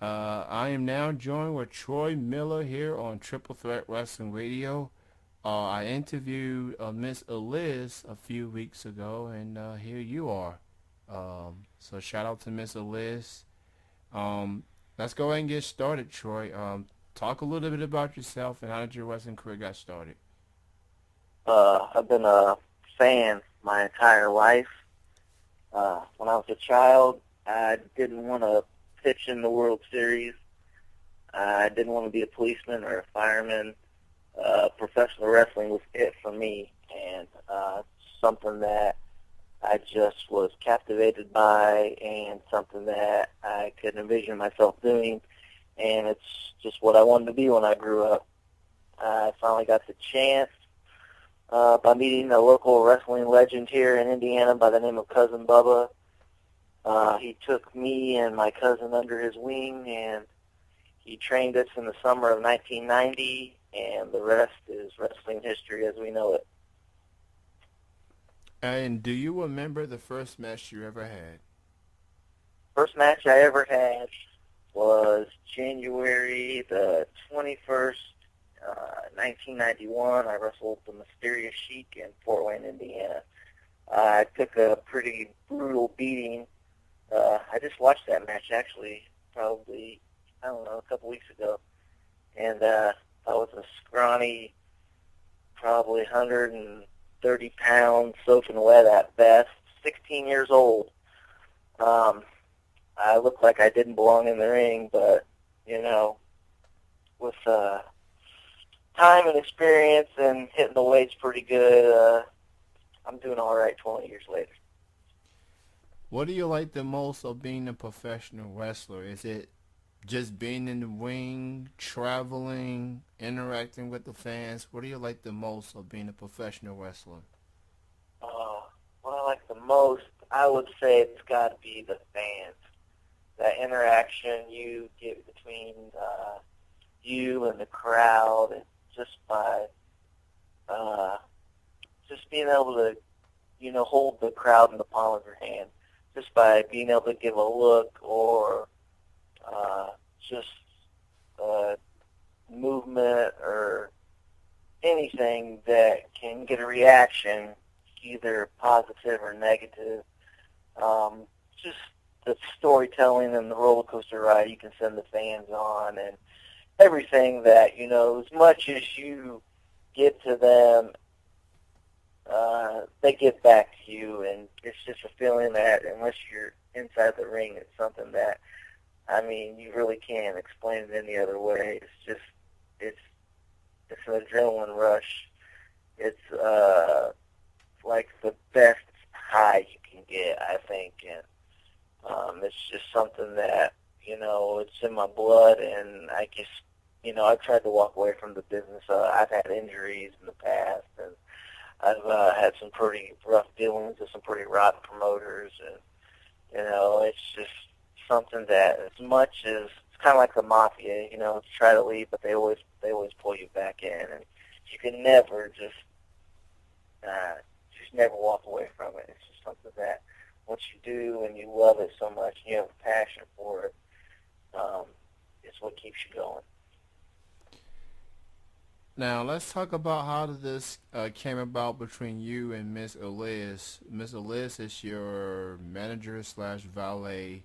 I am now joined with Troy Miller here on Triple Threat Wrestling Radio. I interviewed Miss Eliz a few weeks ago, and here you are. So shout out to Miss Eliz. Um, let's go ahead and get started, Troy. Talk a little bit about yourself and how did your wrestling career got started. I've been a fan my entire life. When I was a child, I didn't want to pitch in the World Series. I didn't want to be a policeman or a fireman. Professional wrestling was it for me, and something that I just was captivated by, and something that I could envision myself doing, and it's just what I wanted to be when I grew up. I finally got the chance by meeting a local wrestling legend here in Indiana by the name of Cousin Bubba. He took me and my cousin under his wing, and he trained us in the summer of 1990, and the rest is wrestling history as we know it. And do you remember the first match you ever had? First match I ever had was January the 21st, 1991. I wrestled the Mysterious Sheik in Fort Wayne, Indiana. I took a pretty brutal beating. I just watched that match actually, probably, I don't know, a couple weeks ago. And I was a scrawny, probably 130 pounds, soaking wet at best, 16 years old. I looked like I didn't belong in the ring, but, with time and experience and hitting the weights pretty good, I'm doing all right 20 years later. What do you like the most of being a professional wrestler? Is it just being in the ring, traveling, interacting with the fans? What do you like the most of being a professional wrestler? What I like the most, I would say it's got to be the fans. That interaction you get between you and the crowd, and just by just being able to, hold the crowd in the palm of your hand, just by being able to give a look or just movement or anything that can get a reaction, either positive or negative. Just the storytelling and the roller coaster ride you can send the fans on, and everything that, as much as you give to them, they give back to you, and it's just a feeling that unless you're inside the ring, it's something that, you really can't explain it any other way. It's an adrenaline rush. It's like the best high you can get, I think, and it's just something that, it's in my blood, and I just, I've tried to walk away from the business. I've had injuries in the past, and I've had some pretty rough dealings with some pretty rotten promoters, and, it's just something that as much as, it's kind of like the mafia, you try to leave, but they always pull you back in, and you can never just never walk away from it. It's just something that once you do and you love it so much and you have a passion for it, it's what keeps you going. Now let's talk about how this came about between you and Miss Elias. Miss Elias is your manager slash valet.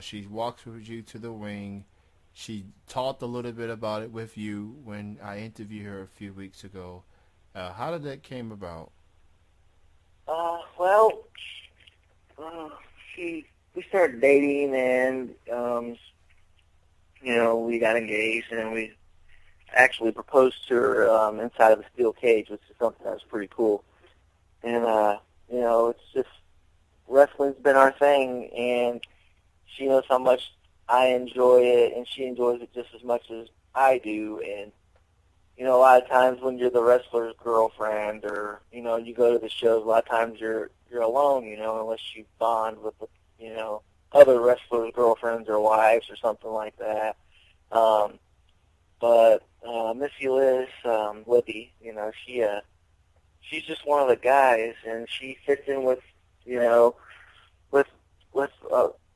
She walks with you to the ring. She talked a little bit about it with you when I interviewed her a few weeks ago. How did that came about? Well, we started dating, and we got engaged, and we actually proposed to her inside of a steel cage, which is something that's pretty cool. And it's just wrestling's been our thing, and she knows how much I enjoy it, and she enjoys it just as much as I do. And a lot of times when you're the wrestler's girlfriend, or you go to the shows, a lot of times you're alone, unless you bond with the other wrestlers' girlfriends or wives or something like that. But Missy Liz, Libby, she's just one of the guys, and she fits in with with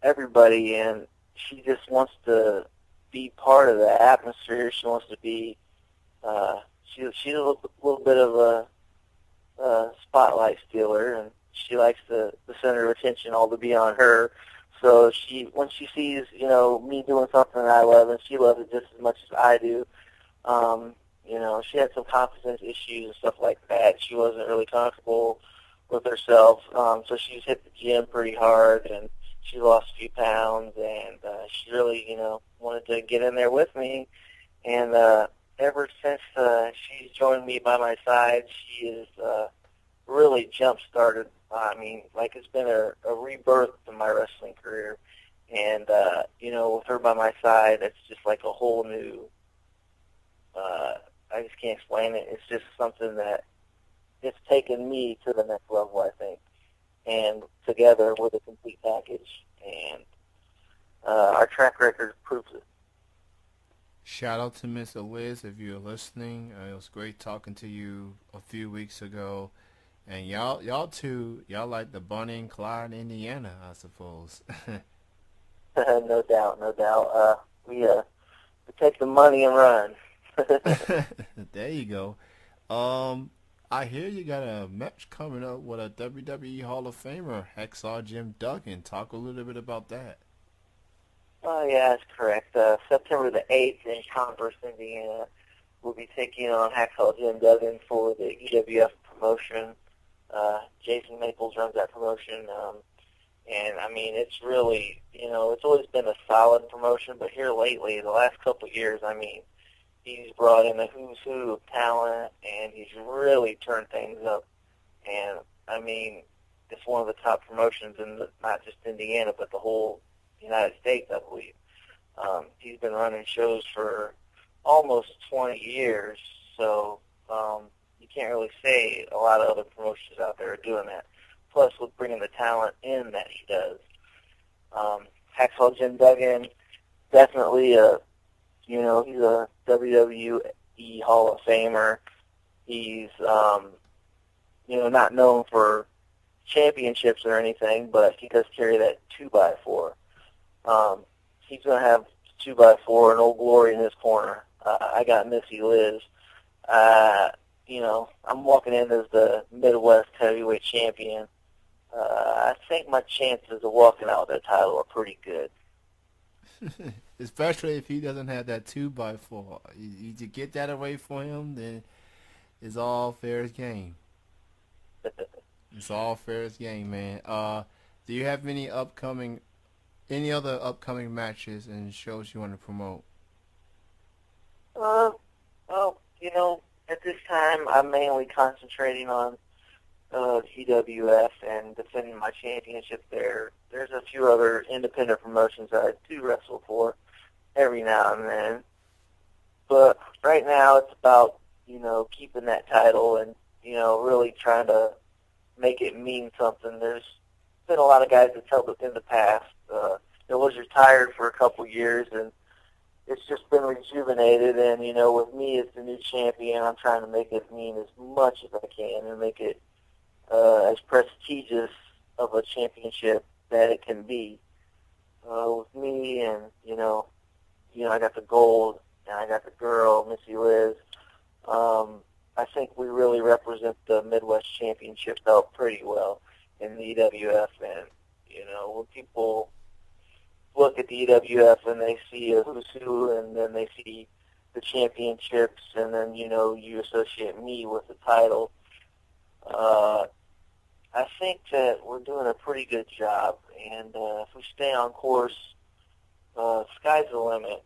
everybody, and she just wants to be part of the atmosphere. She wants to be. She's a little bit of a spotlight stealer, and she likes the center of attention all to be on her. So when she sees, me doing something that I love, and she loves it just as much as I do. She had some confidence issues and stuff like that. She wasn't really comfortable with herself, so she's hit the gym pretty hard, and she lost a few pounds, and she really, wanted to get in there with me. And ever since she's joined me by my side, she has really jump-started. I mean, like it's been a rebirth in my wrestling career. And, with her by my side, it's just like a whole new, I just can't explain it. It's just something that it's taken me to the next level, I think. And together with a complete package. And our track record proves it. Shout out to Miss Liz if you're listening. It was great talking to you a few weeks ago. And y'all two, y'all like the Bonnie and Clyde, Indiana, I suppose. No doubt, no doubt. We take the money and run. There you go. I hear you got a match coming up with a WWE Hall of Famer, Hacksaw Jim Duggan. Talk a little bit about that. Oh, yeah, that's correct. September the 8th in Converse, Indiana, we'll be taking on Hacksaw Jim Duggan for the EWF promotion. Jason Maples runs that promotion. And, I mean, it's really, it's always been a solid promotion, but here lately, the last couple of years, I mean, he's brought in a who's who of talent, and he's really turned things up. And, I mean, it's one of the top promotions in not just Indiana, but the whole United States, I believe. He's been running shows for almost 20 years, so you can't really say a lot of other promotions out there are doing that. Plus, with bringing the talent in that he does. Hacksaw Jim Duggan, definitely he's a WWE Hall of Famer. He's, not known for championships or anything, but he does carry that 2x4. He's going to have 2x4 and Old Glory in his corner. I got Missy Liz. I'm walking in as the Midwest heavyweight champion. I think my chances of walking out with that title are pretty good. Especially if he doesn't have that 2x4. You get that away from him, then it's all fair as game. It's all fair as game, man. Do you have any other upcoming matches and shows you want to promote? Well, at this time, I'm mainly concentrating on GWF and defending my championship there. There's a few other independent promotions that I do wrestle for every now and then. But right now, it's about, keeping that title and, really trying to make it mean something. There's been a lot of guys that's held it in the past. It was retired for a couple years, and it's just been rejuvenated. And, with me as the new champion, I'm trying to make it mean as much as I can and make it as prestigious of a championship that it can be. With me and, I got the gold and I got the girl, Missy Liz. I think we really represent the Midwest Championship belt pretty well in the EWF. And, when people look at the EWF and they see a who's who and then they see the championships and then, you associate me with the title, I think that we're doing a pretty good job. And if we stay on course, sky's the limit.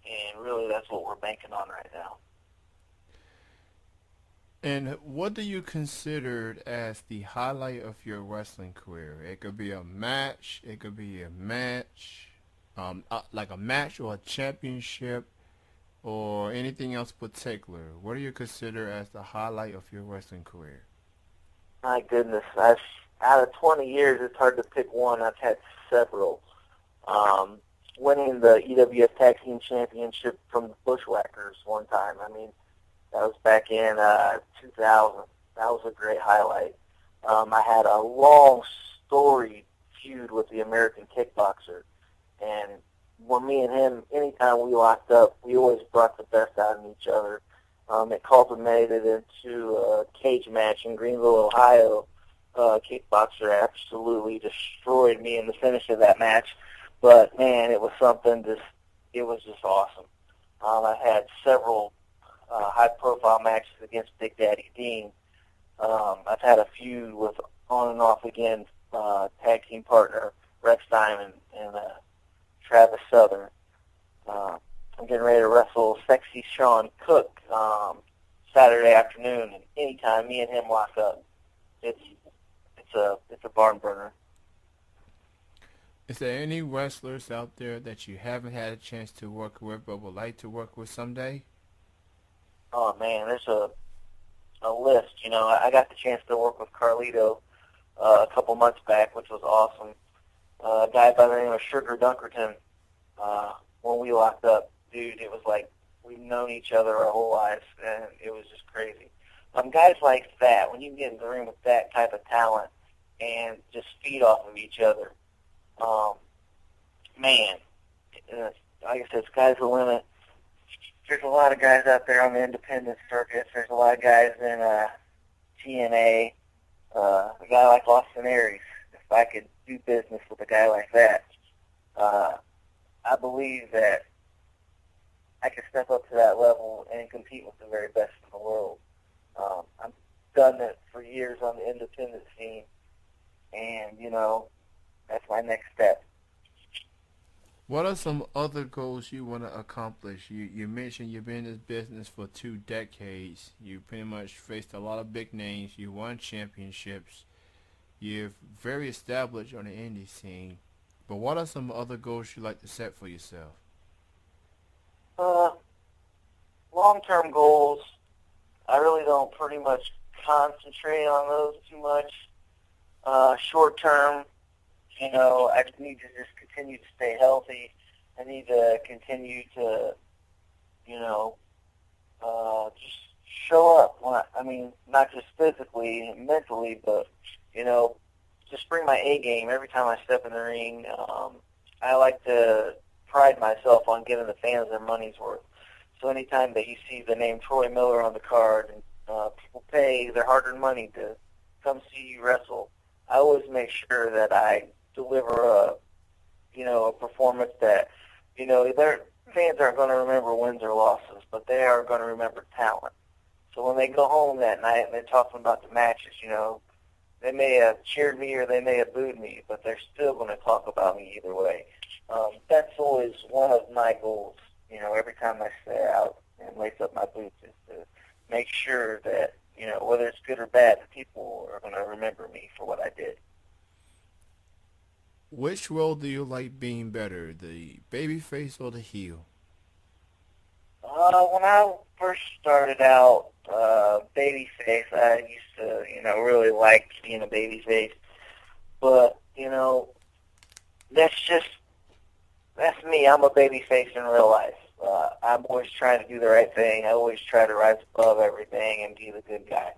And really that's what we're banking on right now. And what do you consider as the highlight of your wrestling career? It could be a match. It could be a match, like a match or a championship, or anything else particular. What do you consider as the highlight of your wrestling career? My goodness, out of 20 years, it's hard to pick one. I've had several. Winning the EWF Tag Team Championship from the Bushwhackers one time. I mean, that was back in 2000. That was a great highlight. I had a long, storied feud with the American Kickboxer, and when me and him, anytime we locked up, we always brought the best out of each other. It culminated into a cage match in Greenville, Ohio. Kickboxer absolutely destroyed me in the finish of that match. But, man, it was something it was just awesome. I had several high-profile matches against Big Daddy Dean. I've had a feud with on and off again tag team partner Rex Diamond and Travis Southern. I'm getting ready to wrestle Sexy Sean Cook Saturday afternoon, and anytime me and him lock up, it's a barn burner. Is there any wrestlers out there that you haven't had a chance to work with but would like to work with someday? Oh man, there's a list. You know, I got the chance to work with Carlito a couple months back, which was awesome. A guy by the name of Sugar Dunkerton. When we locked up, dude, it was like we've known each other our whole lives, and it was just crazy. Guys like that, when you can get in the ring with that type of talent and just feed off of each other, man, like I said, sky's the limit. There's a lot of guys out there on the independent circuits. There's a lot of guys in TNA. A guy like Austin Aries, if I could do business with a guy like that, I believe that I could step up to that level and compete with the very best in the world. I've done that for years on the independent scene, and, you know, that's my next step. What are some other goals you want to accomplish? You mentioned you've been in this business for 2 decades. You pretty much faced a lot of big names. You won championships. You're very established on the indie scene. But what are some other goals you'd like to set for yourself? Long-term goals, I really don't pretty much concentrate on those too much. Short-term, you know, I need to just continue to stay healthy. I need to continue to, you know, just show up. I mean, not just physically and mentally, but, you know, just bring my A game every time I step in the ring. I like to pride myself on giving the fans their money's worth. So anytime that you see the name Troy Miller on the card and people pay their hard-earned money to come see you wrestle, I always make sure that I deliver a performance that, you know, their fans aren't going to remember wins or losses, but they are going to remember talent. So when they go home that night and they're talking about the matches, you know, they may have cheered me or they may have booed me, but they're still going to talk about me either way. That's always one of my goals, you know, every time I stay out and lace up my boots, is to make sure that, you know, whether it's good or bad, the people are going to remember me for what I did. Which role do you like being better, the babyface or the heel? When I first started out babyface, I used to, you know, really like being a babyface. But, you know, that's me. I'm a babyface in real life. I'm always trying to do the right thing. I always try to rise above everything and be the good guy.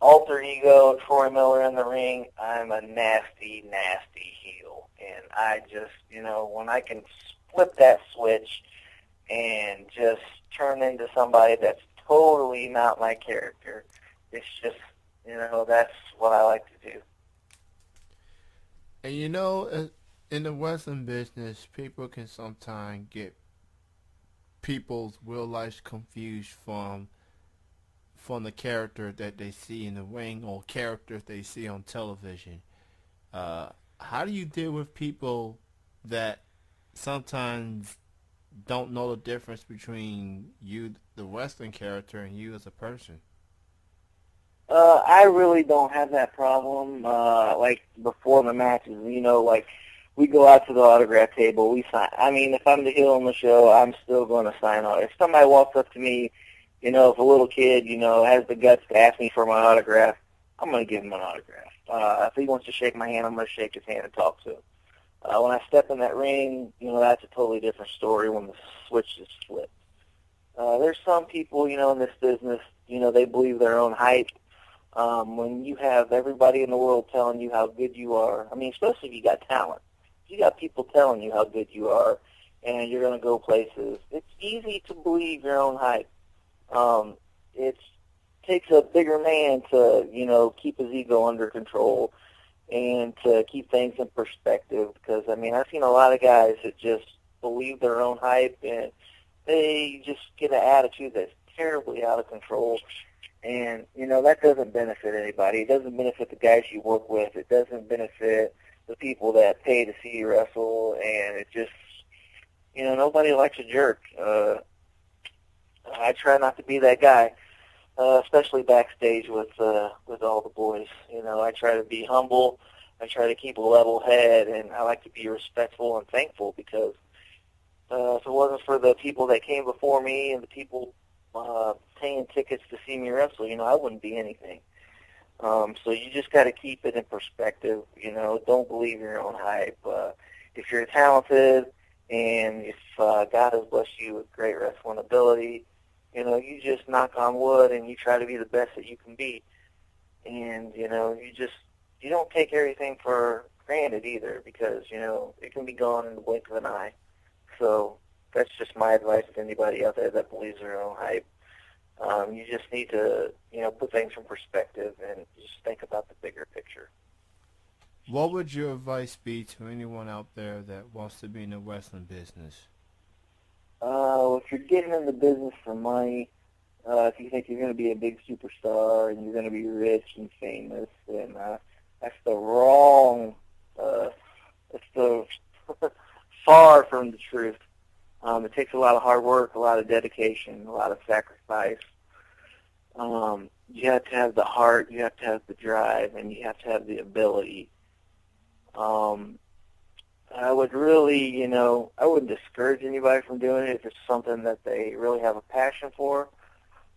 Alter ego, Troy Miller in the ring, I'm a nasty, nasty heel. And I just, you know, when I can flip that switch and just turn into somebody that's totally not my character, it's just, you know, that's what I like to do. And you know, in the wrestling business, people can sometimes get people's real life confused from the character that they see in the ring or characters they see on television. How do you deal with people that sometimes don't know the difference between you, the wrestling character, and you as a person? I really don't have that problem. Like before the matches, you know, like we go out to the autograph table, we sign. I mean, if I'm the heel on the show, I'm still going to sign on. If somebody walks up to me, you know, if a little kid, you know, has the guts to ask me for my autograph, I'm going to give him an autograph. If he wants to shake my hand, I'm going to shake his hand and talk to him. When I step in that ring, you know, that's a totally different story when the switch is flipped. There's some people, you know, in this business, you know, they believe their own hype. When you have everybody in the world telling you how good you are, I mean, especially if you got talent, you got people telling you how good you are, and you're going to go places. It's easy to believe your own hype. It takes a bigger man to, keep his ego under control and to keep things in perspective. Because, I mean, I've seen a lot of guys that just believe their own hype, and they just get an attitude that's terribly out of control. And, that doesn't benefit anybody. It doesn't benefit the guys you work with. It doesn't benefit the people that pay to see you wrestle. And it just, nobody likes a jerk. I try not to be that guy, especially backstage with all the boys. I try to be humble. I try to keep a level head, and I like to be respectful and thankful because if it wasn't for the people that came before me and the people paying tickets to see me wrestle, I wouldn't be anything. So you just got to keep it in perspective. Don't believe your own hype. If you're talented and if God has blessed you with great wrestling ability, you just knock on wood and you try to be the best that you can be. And, you don't take everything for granted either because, it can be gone in the blink of an eye. So that's just my advice to anybody out there that believes their own hype. You just need to, put things in perspective and just think about the bigger picture. What would your advice be to anyone out there that wants to be in the wrestling business? If you're getting in the business for money, if you think you're going to be a big superstar and you're going to be rich and famous, then that's the wrong, it's the far from the truth. It takes a lot of hard work, a lot of dedication, a lot of sacrifice. You have to have the heart, you have to have the drive, and you have to have the ability. I would really, I wouldn't discourage anybody from doing it if it's something that they really have a passion for.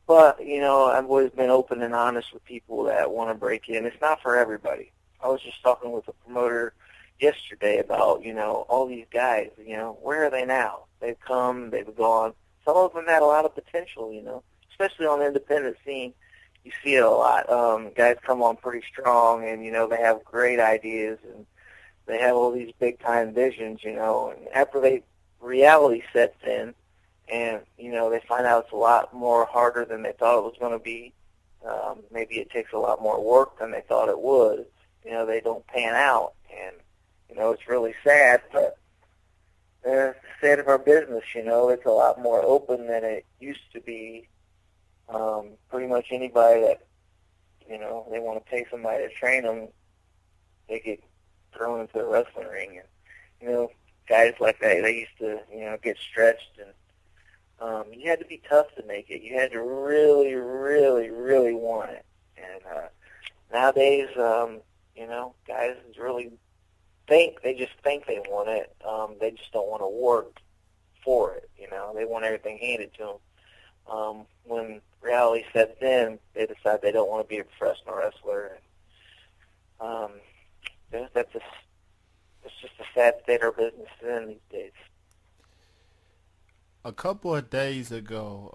But, I've always been open and honest with people that want to break in. It's not for everybody. I was just talking with a promoter yesterday about, all these guys, where are they now? They've come, they've gone. Some of them had a lot of potential, especially on the independent scene. You see it a lot. Guys come on pretty strong and, they have great ideas and they have all these big-time visions, and after reality sets in and, they find out it's a lot more harder than they thought it was going to be. Maybe it takes a lot more work than they thought it would. They don't pan out, and, it's really sad, but it's the state of our business, it's a lot more open than it used to be. Pretty much anybody that, they want to pay somebody to train them, they get thrown into the wrestling ring. And, guys like that, they used to, get stretched, and you had to be tough to make it. You had to really, really, really want it. And nowadays, guys really they just think they want it. They just don't want to work for it. They want everything handed to them. When reality sets in, they decide they don't want to be a professional wrestler. And, it's just a sad state our business is in these days. A couple of days ago,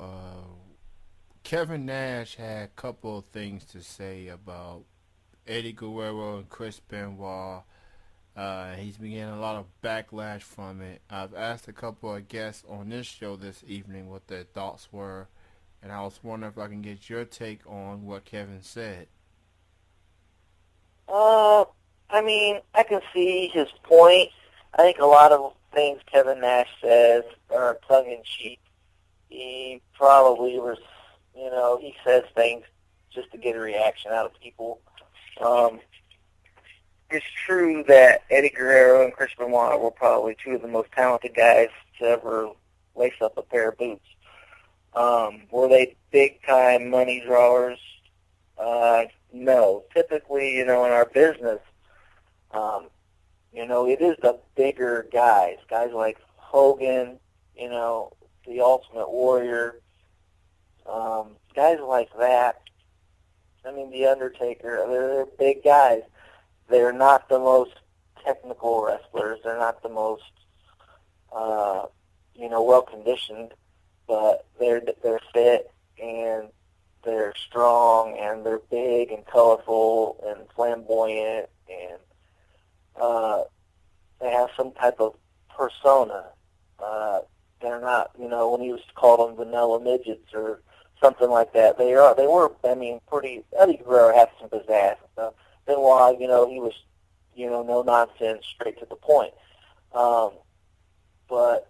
Kevin Nash had a couple of things to say about Eddie Guerrero and Chris Benoit. He's been getting a lot of backlash from it. I've asked a couple of guests on this show this evening what their thoughts were, and I was wondering if I can get your take on what Kevin said. I can see his point. I think a lot of things Kevin Nash says are tongue-in-cheek. He probably was, he says things just to get a reaction out of people. It's true that Eddie Guerrero and Chris Benoit were probably two of the most talented guys to ever lace up a pair of boots. Were they big-time money drawers? No. Typically, in our business, it is the bigger guys like Hogan, the Ultimate Warrior, guys like that. The Undertaker, they're big guys. They're not the most technical wrestlers. They're not the most, well-conditioned, but they're fit and they're strong and they're big and colorful and flamboyant and they have some type of persona. They're not, when he was called them vanilla midgets or something like that. They were, I mean, pretty, Eddie Guerrero had some pizzazz and stuff. Benoit, he was, no nonsense, straight to the point. But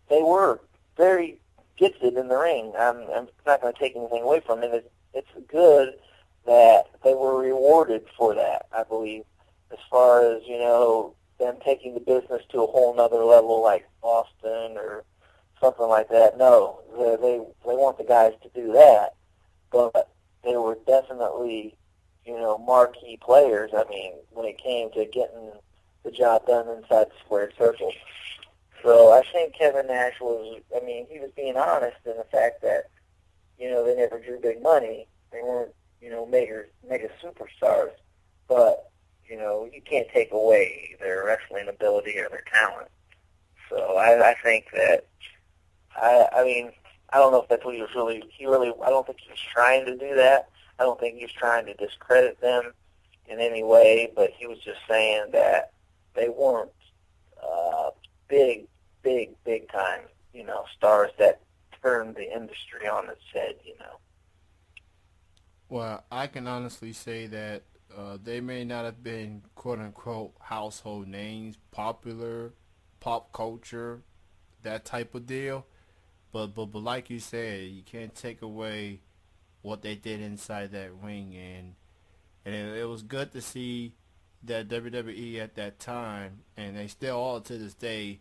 they were very gifted in the ring. I'm not going to take anything away from it. It's good that they were rewarded for that, I believe, as far as, them taking the business to a whole nother level like Boston or something like that. No, they weren't the guys to do that, but they were definitely, marquee players. I mean, when it came to getting the job done inside the squared circle. So I think Kevin Nash was, he was being honest in the fact that, they never drew big money. They weren't, mega superstars. But, you can't take away their wrestling ability or their talent. So I think that, I don't know if that's what I don't think he was trying to do that. I don't think he was trying to discredit them in any way, but he was just saying that they weren't big time, stars that turned the industry on its head. Well, I can honestly say that they may not have been quote-unquote household names, popular, pop culture, that type of deal. But like you said, you can't take away what they did inside that ring, and it was good to see that WWE at that time, and they still are to this day,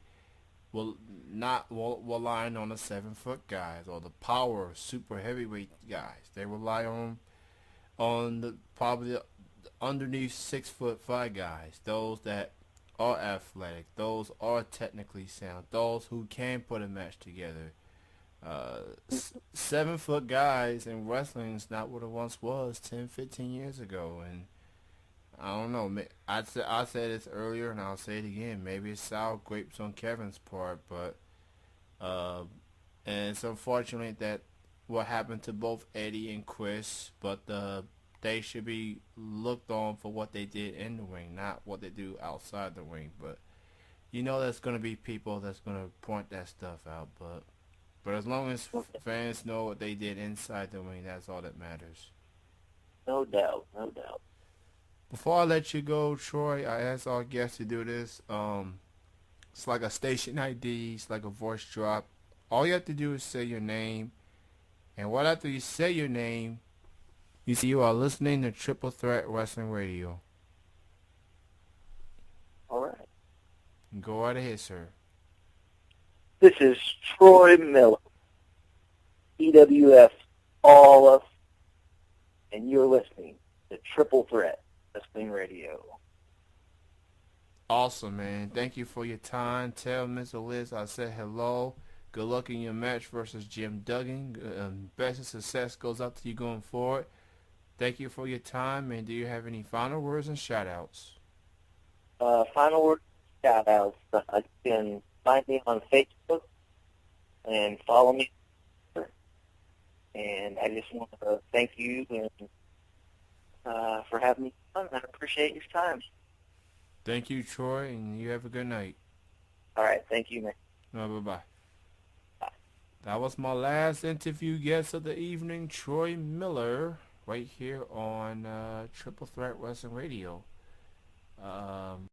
will not relying on the 7 foot guys or the power super heavyweight guys. They rely on the probably the underneath 6'5" guys, those that are athletic, those are technically sound, those who can put a match together. 7 foot guys in wrestling is not what it once was 10, 15 years ago, and I don't know. I said this earlier, and I'll say it again. Maybe it's sour grapes on Kevin's part, but and it's unfortunate that what happened to both Eddie and Chris, but they should be looked on for what they did in the ring, not what they do outside the ring. But there's gonna be people that's gonna point that stuff out, but as long as fans know what they did inside the ring, that's all that matters. No doubt, no doubt. Before I let you go, Troy, I asked our guests to do this. It's like a station ID. It's like a voice drop. All you have to do is say your name. And right after you say your name, you are listening to Triple Threat Wrestling Radio. All right. Go right ahead, sir. This is Troy Miller, EWF All Us, and you're listening to Triple Threat Wrestling Radio. Awesome, man. Thank you for your time. Tell Miss Liz I said hello. Good luck in your match versus Jim Duggan. Best of success goes out to you going forward. Thank you for your time, and do you have any final words and shout-outs? Final word, shout-outs. You can find me on Facebook and follow me. And I just want to thank you for having me on. I appreciate your time. Thank you, Troy, and you have a good night. All right. Thank you, man. Bye-bye. Bye. That was my last interview guest of the evening, Troy Miller, right here on Triple Threat Wrestling Radio.